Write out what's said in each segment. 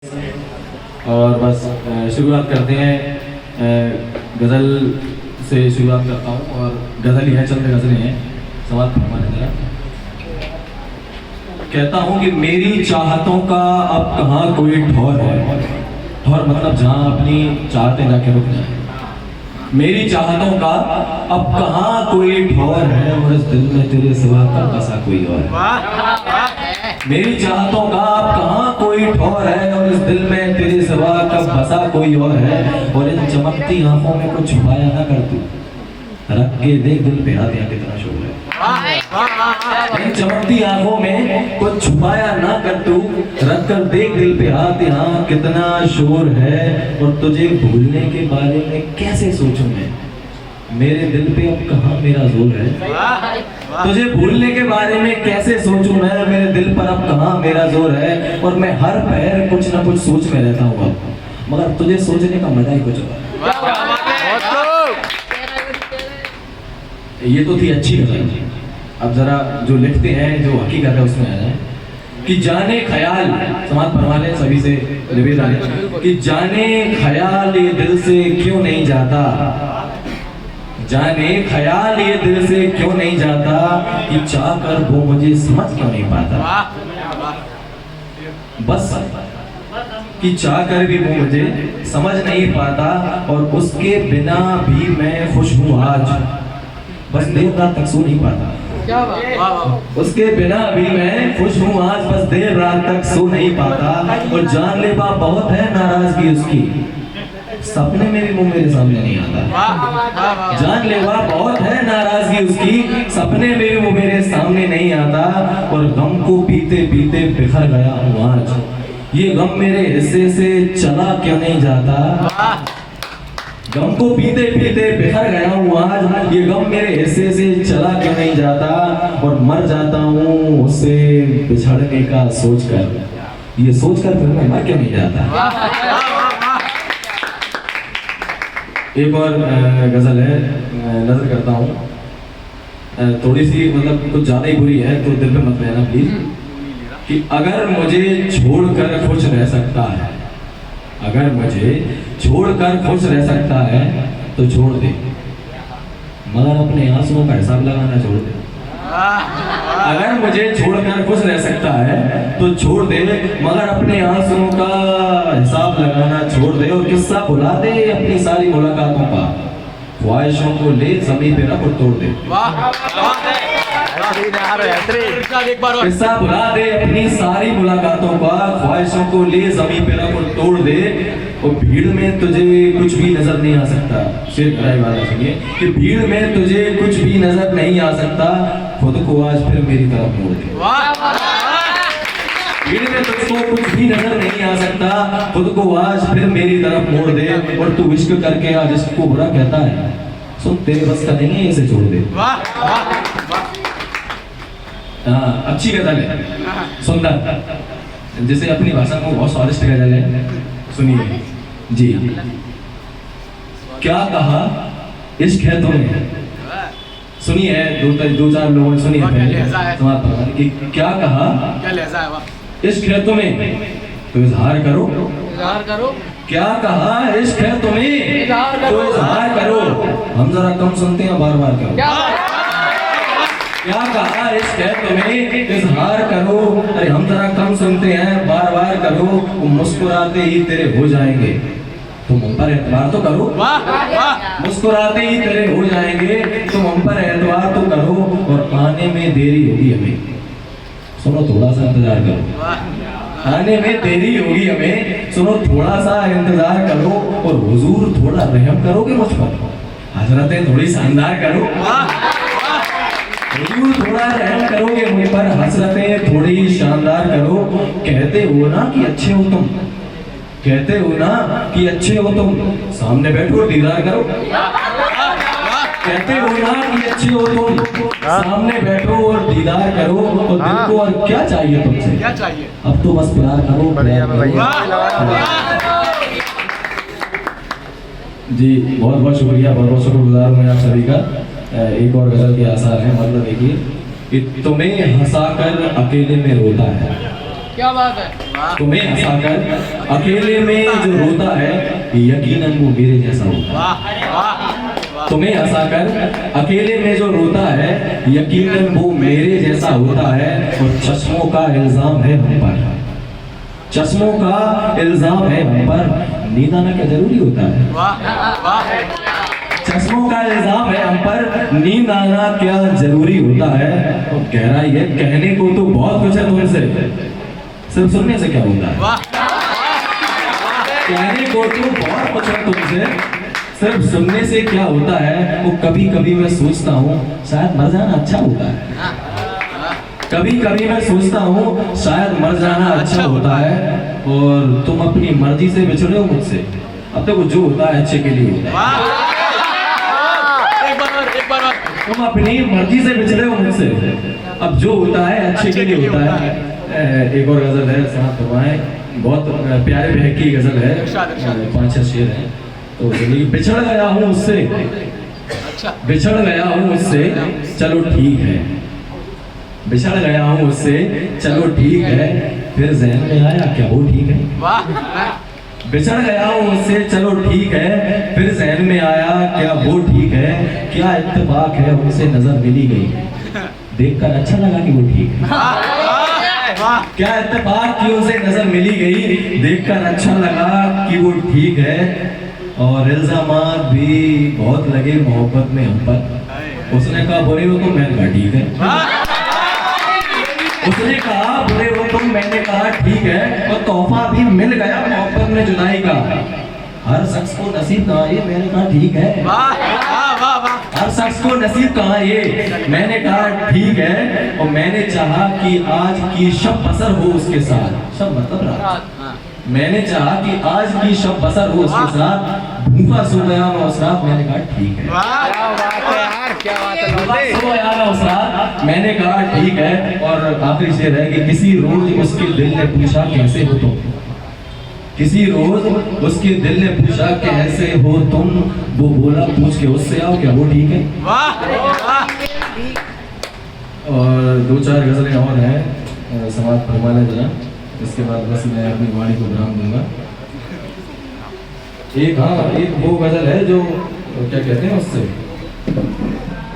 और बस शुरुआत करते हैं। गज़ल से शुरुआत करता हूँ और गज़ल ही है, चंद गज़लें हैं। सवाल फरमाने जरा। कहता हूँ कि मेरी चाहतों का अब कहाँ कोई ठौर है। ठौर मतलब जहाँ अपनी चाहतें जाके रुक जाए। मेरी चाहतों का अब कहाँ कोई ठौर है और इस दिल में तेरे सिवा का बसा कोई और है। मेरी चाहतों का अब कहाँ कोई ठौर है और इस दिल में तेरे सिवा का बसा कोई और है। और इन चमकती आंखों में कुछ छुपाया ना कर तू, रख के देख दिल पे हाथ, यहाँ कितना शोर है। इन चमकती आंखों में कुछ छुपाया ना कर तू, रख कर देख दिल पे हाथ, यहाँ कितना शोर है। और तुझे भूलने के बारे में कैसे सोचूं मैं, मेरे दिल पे अब कहाँ मेरा जोर है। तुझे भूलने के बारे में कैसे सोचूं मैं, मेरे दिल पर अब कहाँ मेरा जोर है। और मैं हर पहर कुछ ना कुछ सोच में रहता हूँ, मगर तुझे सोचने का मजा ही कुछ और। ये तो थी अच्छी गज़ल। अब जरा जो लिखते हैं, जो हकीकत है उसमें आ जाए। कि जाने ख्याल, समाज फरमाने सभी से निवेदन है कि जाने ख्याल ये दिल से क्यों नहीं जाता, जाने ख्याल ये दिल से क्यों नहीं जाता, कि चाह कर वो मुझे समझ क्यों नहीं पाता। बस कि चाह कर भी वो मुझे समझ नहीं पाता, और उसके बिना भी मैं खुश हूँ आज, बस देर रात तक सो नहीं पाता। उसके बिना भी मैं खुश हूँ आज, बस देर रात तक सो नहीं पाता। और जानलेवा बहुत है नाराजगी उसकी, सपने में भी वो मेरे सामने नहीं आता। जानलेवा बहुत है नाराजगी उसकी, सपने में भी वो मेरे सामने नहीं आता। और गम को पीते पीते बिखर गया हूँ आज, ये गम मेरे हिस्से से चला क्यों नहीं जाता। गम को पीते पीते बिखर गया हूँ आज, ये गम मेरे हिस्से से चला क्यों नहीं जाता। और मर जाता हूँ उससे बिछड़ने का सोचकर, ये सोचकर फिर मैं मर क्यों नहीं जाता। एक और गजल है, नजर करता हूँ। थोड़ी सी मतलब कुछ ज्यादा ही बुरी है तो दिल पे मत लेना प्लीज। कि अगर मुझे छोड़कर खुश रह सकता है, अगर मुझे छोड़कर खुश रह सकता है तो छोड़ दे, मगर अपने आंसुओं का हिसाब लगाना छोड़ दे। अगर मुझे छोड़कर खुश रह सकता है तो छोड़ दे, मगर अपने आंसुओं का हिसाब लगाना छोड़ दे। और किस्सा भुला दे अपनी सारी मुलाकातों का, ख्वाहिशों को ले ज़मीन पे रख और तोड़ दे। किस्सा भुला दे अपनी सारी मुलाकातों का, ख्वाहिशों को ले ज़मीन पे रख और तोड़ दे। और भीड़ में तुझे कुछ भी नजर नहीं आ सकता, शेर कराई वाला सुनिए। कि भीड़ में तुझे कुछ भी नजर नहीं आ सकता, खुद को आज फिर मेरी तरफ मोड़ दे। भीड़ में तुझको कुछ भी नजर नहीं आ सकता, खुद को आज फिर मेरी तरफ मोड़ दे। और तू इश्क करके आज इसको बुरा कहता है, सुन तेरे बस का नहीं है, इसे छोड़ दे। हाँ, अच्छी गजल है, सुंदर, जिसे अपनी भाषा में बहुत स्वादिष्ट गजल है। सुनिए जी। क्या कहा इश्क है तुम्हें, सुनिए दो चार लोगों ने सुनी है पहले कि क्या कहा इश्क है तुम्हें तो इजहार करो, इजहार करो। क्या कहा इश्क है तुम्हें तो इजहार करो। हम जरा कम सुनते हैं, बार बार करो। क्या कहा इश्क है तुम्हें इजहार करो, अरे हम जरा कम सुनते हैं, बार बार करो। मुस्कुराते ही तेरे हो जाएंगे, तुम हम पर एतबार तो करो। मुस्कुराते ही तेरे हो जाएंगे, तुम हम पर एतबार तो करो। और आने में देरी होगी हमें, सुनो थोड़ा सा इंतजार करो। आने में देरी होगी हमें, सुनो थोड़ा सा इंतजार करो। और हुजूर थोड़ा रहम करोगे मुझ पर, हजरतें थोड़ी शानदार करो। हुजूर थोड़ा रहम करोगे मुझ पर, हसरतें थोड़ी शानदार करो। कहते हो ना कि अच्छे हो तुम, कहते हो ना कि अच्छे हो तुम, सामने बैठो दीदार करो। कहते हो ना कि अच्छे हो तुम, सामने बैठो और दीदार करो। और दिल को और क्या चाहिए तुमसे, क्या चाहिए, अब तो बस प्यार करो, प्यार करो। जी बहुत बहुत शुक्रिया, बहुत बहुत शुक्रगुजार हूँ आप सभी का। एक और गजल के आसार हैं, मतलब देखिए कि तुम्हें हंसाकर अकेले में रोता है, क्या बात है। तुम्हें हंसाकर अकेले में जो रोता है यकीनन वो मेरे जैसा होता है। तुम्हें हंसाकर अकेले में जो रोता है यकीनन वो मेरे जैसा होता है। और चश्मों का इल्जाम है हम पर, चश्मों का इल्जाम है हम पर, नींद आना क्या जरूरी होता है। चश्मों का इल्जाम है हम पर, नींद आना क्या जरूरी होता है। और कह रहा है कहने को तो बहुत कुछ है तुमसे, सिर्फ सुनने से क्या होता है। कहने को तो बहुत कुछ है तुमसे, सिर्फ सुनने से क्या होता है। वो कभी कभी मैं सोचता हूँ शायद मर जाना अच्छा होता है। कभी कभी मैं सोचता हूँ शायद मर जाना अच्छा होता है। और तुम अपनी मर्जी से बिछड़े हो मुझसे, अब तक जो होता है अच्छे के लिए होता है। तुम अपनी मर्जी से बिछड़े हो मुझसे, अब जो होता है अच्छे के लिए होता है। एक और गजल है, समाप्त करवाएं। बहुत प्यारे बहकी गजल है, 5-6 शेर हैं। तो बिछड़ गया हूँ उससे, बिछड़ गया हूँ उससे, चलो ठीक है। बिछड़ गया हूँ उससे, चलो ठीक है। फिर ज़हन में आया क्या वो ठीक है। बिछड़ गया हूँ उससे, चलो ठीक है। फिर ज़हन में आया क्या वो ठीक है। क्या इत्तेफाक है उनसे नजर मिली गई, देखकर अच्छा लगा कि वो ठीक है। क्या इत्तेफाक की उनसे नजर मिली गई, देखकर अच्छा लगा कि वो ठीक है। और इल्जामात भी बहुत लगे मोहब्बत में हम पर। उसने कहा बुरे हो तुम, मैंने कहा ठीक है। उसने कहा बुरे हो तुम, मैंने कहा ठीक है। और तोहफा भी मिल गया मोहब्बत में जुदाई का। हर शख्स को नसीब कहाँ ये, मैंने कहा ठीक है। हर शख्स को नसीब कहाँ ये, मैंने कहा ठीक है। और मैंने चाहा कि आज की शब बसर हो उसके साथ, शब मतलब रात। मैंने चाहा कि आज की शब बसर हो उसके साथ। भूखा सो गया मैं उस रात, मैंने कहा ठीक है। सो गया मैं उस रात, मैंने कहा ठीक है। और आखिरी शेर है कि किसी रोज उसके दिल ने पूछा कैसे हो तुम। किसी रोज उसके दिल ने पूछा कैसे हो तुम। वो बोला पूछ के उससे आओ क्या वो ठीक है। और 2-4 गजलें और हैं, समाप्त फरमा लें जरा। इसके बाद बस मैं अपनी वाणी को विराम दूंगा। एक वो गजल है जो क्या कहते हैं उससे,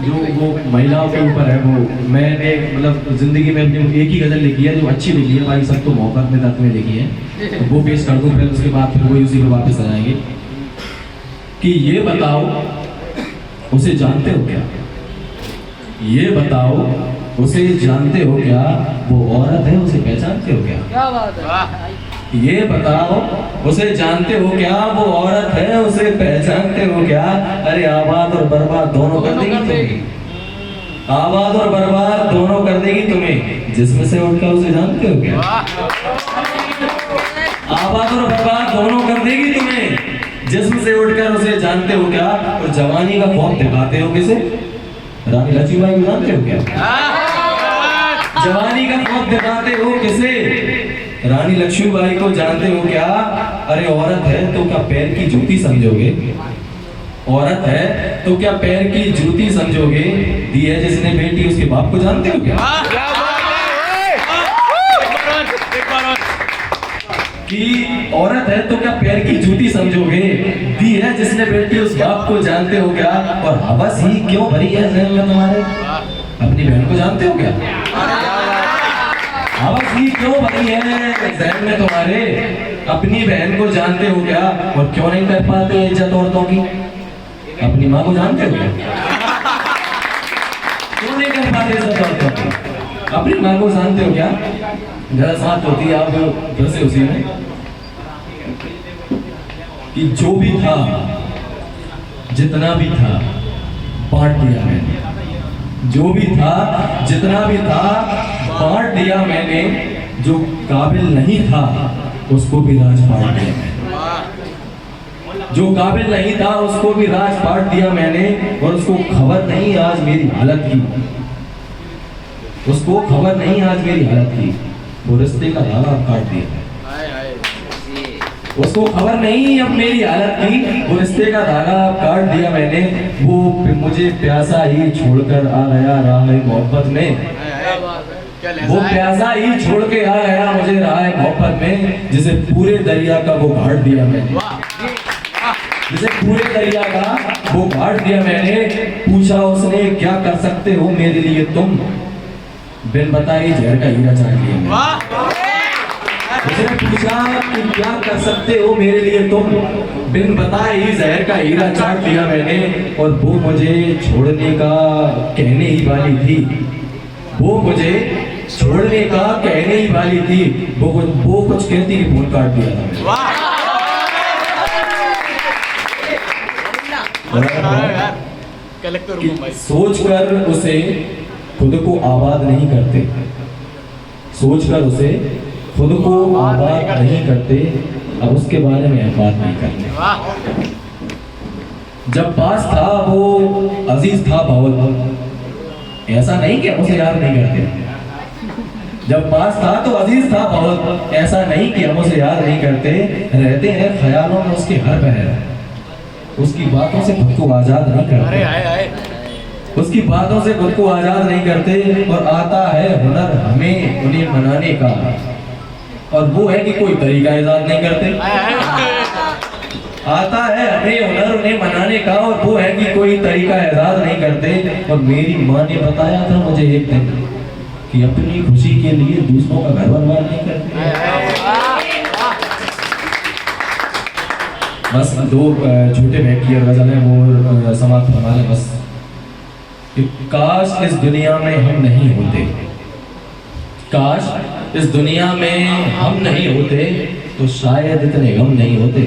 जो वो महिलाओं के ऊपर है। वो मैंने मतलब जिंदगी में अपनी एक ही गजल लिखी है जो अच्छी लिखी है, बाकी सब तो मोहब्बत में तक में लिखी है। तो वो पेश कर दूं, फिर उसके बाद फिर वही उसी पे वापस आ जाएंगे। कि ये बताओ उसे जानते हो क्या, ये बताओ उसे जानते हो क्या। वो औरत है उसे पहचानते हो क्या। क्या बात है। ये बताओ उसे जानते हो क्या, वो औरत है उसे पहचानते हो क्या। अरे आबाद और बर्बाद दोनों कर देगी तुम्हें, आबाद और बर्बाद दोनों कर देगी तुम्हें। जिसमें से उठकर उसे जानते हो क्या। आबाद और बर्बाद दोनों कर देगी तुम्हें, जिस्म से उठकर उसे जानते हो क्या। और जवानी का खौफ दिखाते हो किसे, रानी लक्ष्मीबाई को जानते हो क्या। जवानी का खौफ दिखाते हो किसे, रानी लक्ष्मीबाई को जानते हो क्या। अरे औरत है तो क्या पैर की जूती समझोगे, औरत है तो क्या पैर की जूती समझोगे। दी है जिसने बेटी उसके बाप को जानते हो क्या। कि औरत है तो क्या पैर की जूती समझोगे। दी है जिसने बेटी उस बाप को जानते हो क्या। और हवस ही क्यों भरी है ज़हन में तुम्हारे, अपनी बहन को जानते हो क्या। हवस ही क्यों भरी है ज़हन में तुम्हारे, अपनी बहन को जानते हो क्या। और क्यों नहीं कर पाते इज्जत औरतों की, अपनी माँ को जानते हो क्या। क्यों नहीं कर पाते इज्जत औरतों की, अपनी माँ को जानते हो क्या। जरा साथ होती है आप फिर से उसी में कि जो भी था जितना भी था बांट दिया मैंने, जो भी था जितना भी था बांट दिया मैंने। जो काबिल नहीं था उसको भी राज बांट दिया मैंने, जो काबिल नहीं था उसको भी राज बांट दिया मैंने। और उसको खबर नहीं आज मेरी हालत की, उसको खबर नहीं आज मेरी हालत की। वो रिश्ते का धागा काट दिया, उसको खबर नहीं अब मेरी हालत की। वो रिश्ते का धागा काट दिया मैंने। वो मुझे प्यासा ही छोड़कर आ गया राह मोहब्बत में। वो प्यासा ही छोड़ के आ गया मुझे रहा है मोहब्बत में, जिसे पूरे दरिया का वो घाट दिया मैंने, जिसे पूरे दरिया का वो घाट दिया मैंने। पूछा उसने क्या कर सकते हो मेरे लिए तुम, बिन बताए जहर का हीरा चाट लिया मैंने। उसने पूछा कि क्या कर सकते हो मेरे लिए तुम, बिन बताए ही जहर का हीरा चाट लिया मैंने। और वो मुझे छोड़ने का कहने ही वाली थी, वो मुझे छोड़ने का कहने ही वाली थी, वो कुछ कहती कि फोन काट दिया था मैंने। सोचकर उसे खुद को आबाद नहीं करते, सोचकर उसे खुद को आबाद नहीं करते, अब उसके बारे में हम बात नहीं करते। जब पास था वो अजीज था बहुत, ऐसा नहीं कि हम उसे याद नहीं करते। जब पास था तो अजीज था बहुत, ऐसा नहीं कि हम उसे याद नहीं करते। रहते हैं ख्यालों में उसके हर पहर, उसकी बातों से खुद को आजाद नहीं करते, उसकी बातों से खुद को आजाद नहीं करते। और आता है हुनर हमें उन्हें मनाने का, और वो है कि कोई तरीका इजाद नहीं करते। आता है हमें हुनर उन्हें मनाने का, और वो है कि कोई तरीका इजाद नहीं करते। और मेरी माँ ने बताया था मुझे एक दिन कि अपनी खुशी के लिए दूसरों का घर बर्बाद नहीं करते। बस दो छोटे बैठ की गजल है, वो समाप्त फरमा लें बस। काश इस दुनिया में हम नहीं होते, काश इस दुनिया में हम नहीं होते तो शायद इतने गम नहीं होते।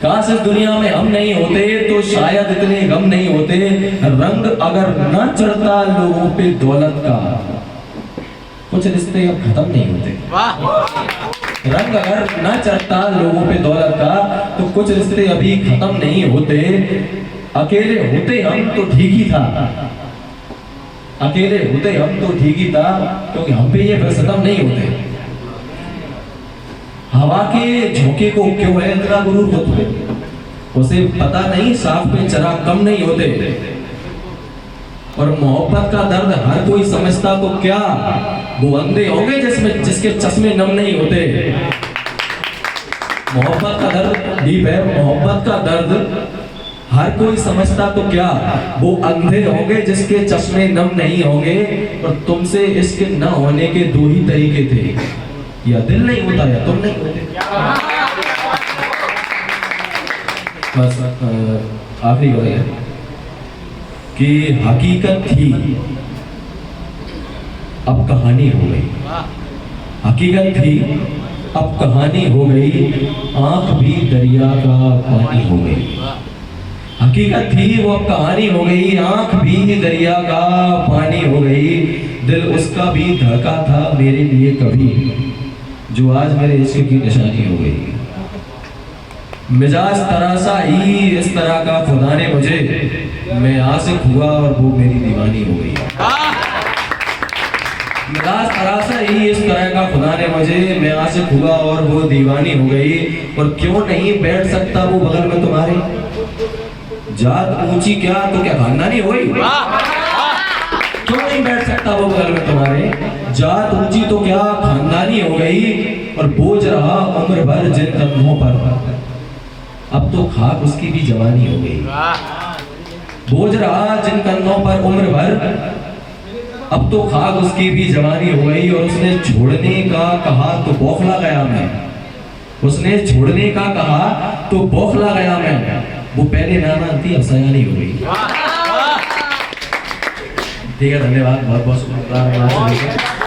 काश इस दुनिया में हम नहीं होते तो शायद इतने गम नहीं होते। रंग अगर न चढ़ता लोगों पे दौलत का, कुछ रिश्ते अब खत्म नहीं होते। रंग अगर न चढ़ता लोगों पे दौलत का, तो कुछ रिश्ते अभी खत्म नहीं होते। अकेले होते हम तो ठीक ही था, अकेले होते हम तो ठीक ही था, क्योंकि हम पे ये खत्म नहीं होते। हवा के झोंके को क्यों है इतना गुरूर होते, उसे पता नहीं साफ पे चराग कम नहीं होते। और मोहब्बत का दर्द हर कोई समझता तो क्या, वो अंधे होंगे जिसमें जिसके चश्मे नम नहीं होते। मोहब्बत का दर्द डीप है, मोहब्बत का दर्द हर कोई समझता तो क्या, वो अंधे होंगे जिसके चश्मे नम नहीं होंगे। और तुमसे इसके न होने के दो ही तरीके थे, या दिल नहीं होता या तुम नहीं होते। बस आखिरी बात है कि हकीकत थी अब कहानी हो गई, हकीकत थी अब कहानी हो गई, आंख भी दरिया का पानी हो गई। हकीकत थी वो अब कहानी हो गई, आंख भी दरिया का पानी हो गई। दिल उसका भी धड़का था मेरे लिए कभी, जो आज मेरे इश्क की निशानी हो गई। मिजाज तरासा ही इस तरह का खुदा ने मुझे, मैं आशिक हुआ और वो मेरी दीवानी हो गई। मिजाज तरासा ही इस तरह का खुदा ने मुझे, मैं आशिक हुआ और वो दीवानी हो गई। और क्यों नहीं बैठ सकता वो बगल में तुम्हारे, जात ऊंची क्या तो क्या खानदानी हो गई। क्यों नहीं बैठ सकता वो बगल में तुम्हारे, जात ऊंची तो क्या खानदानी हो गई। और बोझ रहा उम्र भर जिन कंधों पर, अब तो खाक उसकी भी जवानी हो गई। बोझ रहा जिन कंधों पर उम्र भर, अब तो खाक उसकी भी जवानी हो गई। और उसने छोड़ने का कहा तो बौखला गया मैं, उसने छोड़ने का कहा तो बौखला गया मैं। वो पहले ना मानती अब सयानी हो गई। ठीक है, धन्यवाद, बहुत बहुत शुक्रिया।